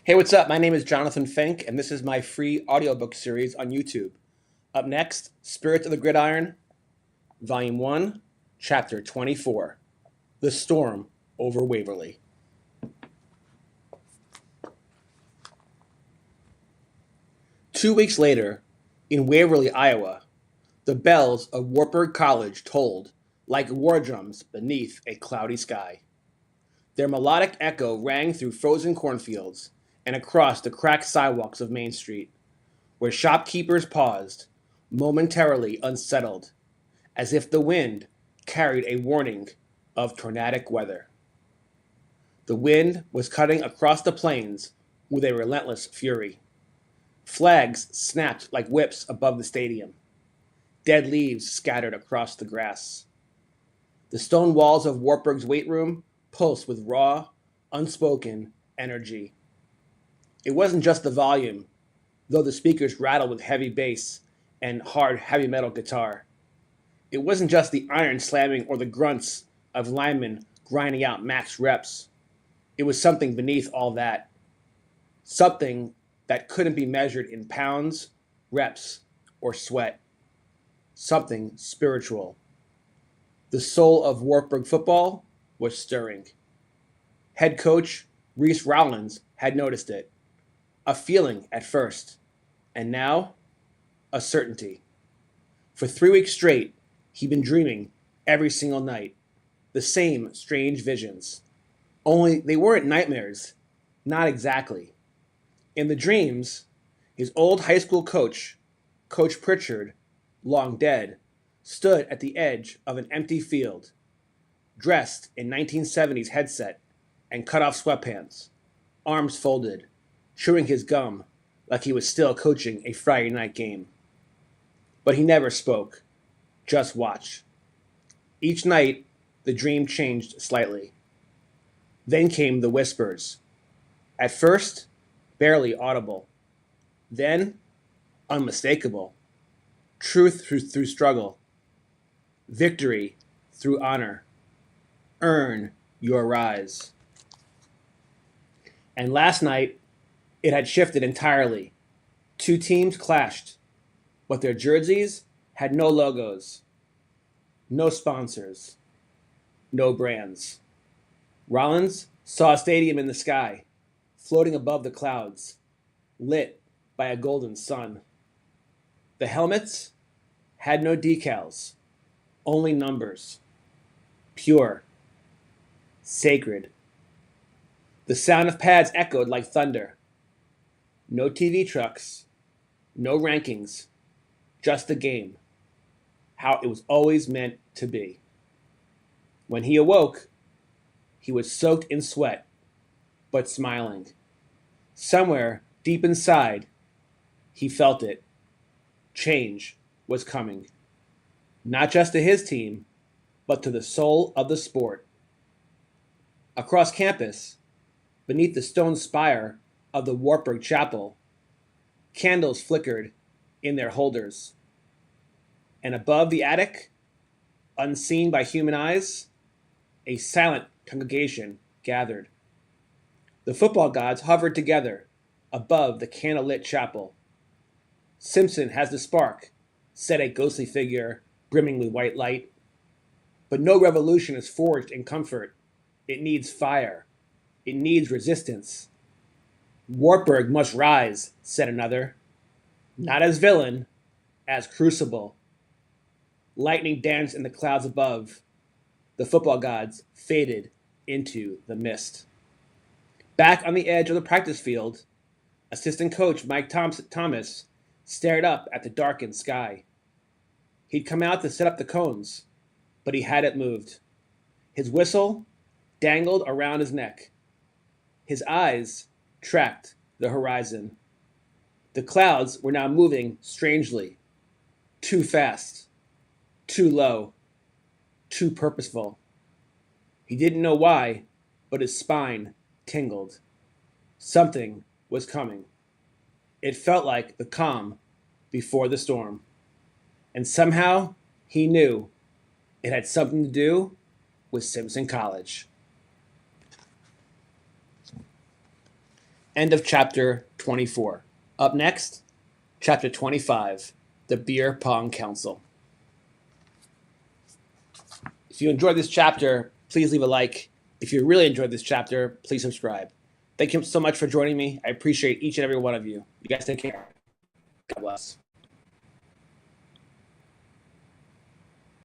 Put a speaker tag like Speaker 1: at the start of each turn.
Speaker 1: Hey, what's up? My name is Jonathan Fink, and this is my free audiobook series on YouTube. Up next, Spirits of the Gridiron, Volume 1, Chapter 24, The Storm over Waverly. Two weeks later, in Waverly, Iowa, the bells of Wartburg College tolled like war drums beneath a cloudy sky. Their melodic echo rang through frozen cornfields and across the cracked sidewalks of Main Street, where shopkeepers paused, momentarily unsettled, as if the wind carried a warning of tornadic weather. The wind was cutting across the plains with a relentless fury. Flags snapped like whips above the stadium. Dead leaves scattered across the grass. The stone walls of Wartburg's weight room pulsed with raw, unspoken energy. It wasn't just the volume, though the speakers rattled with heavy bass and hard heavy metal guitar. It wasn't just the iron slamming or the grunts of linemen grinding out max reps. It was something beneath all that. Something that couldn't be measured in pounds, reps, or sweat. Something spiritual. The soul of Wartburg football was stirring. Head coach Reese Rollins had noticed it. A feeling at first, and now a certainty. For 3 weeks straight, he'd been dreaming every single night, the same strange visions. Only they weren't nightmares, not exactly. In the dreams, his old high school coach, Coach Pritchard, long dead, stood at the edge of an empty field, dressed in 1970s headset and cut-off sweatpants, arms folded, chewing his gum like he was still coaching a Friday night game. But he never spoke, just watched. Each night, the dream changed slightly. Then came the whispers. At first, barely audible. Then, unmistakable. Truth through struggle. Victory through honor. Earn your rise. And last night, it had shifted entirely. Two teams clashed, but their jerseys had no logos, no sponsors, no brands. Rollins saw a stadium in the sky, floating above the clouds, lit by a golden sun. The helmets had no decals, only numbers. Pure, sacred. The sound of pads echoed like thunder. No TV trucks, no rankings, just the game, how it was always meant to be. When he awoke, he was soaked in sweat, but smiling. Somewhere deep inside, he felt it. Change was coming. Not just to his team, but to the soul of the sport. Across campus, beneath the stone spire of the Wartburg Chapel, candles flickered in their holders. And above the attic, unseen by human eyes, a silent congregation gathered. The football gods hovered together above the candlelit chapel. Simpson has the spark, said a ghostly figure brimming with white light. But no revolution is forged in comfort. It needs fire. It needs resistance. Wartburg must rise, said another. Not as villain, as crucible. Lightning danced in the clouds above. The football gods faded into the mist. Back on the edge of the practice field, assistant coach Mike Thomas stared up at the darkened sky. He'd come out to set up the cones, but he hadn't moved. His whistle dangled around his neck. His eyes tracked the horizon. The clouds were now moving strangely, too fast, too low, too purposeful. He didn't know why, but his spine tingled. Something was coming. It felt like the calm before the storm. And somehow he knew it had something to do with Simpson College. End of chapter 24. Up next, chapter 25, the Beer Pong Council. If you enjoyed this chapter, please leave a like. If you really enjoyed this chapter, please subscribe. Thank you so much for joining me. I appreciate each and every one of you. You guys take care. God bless.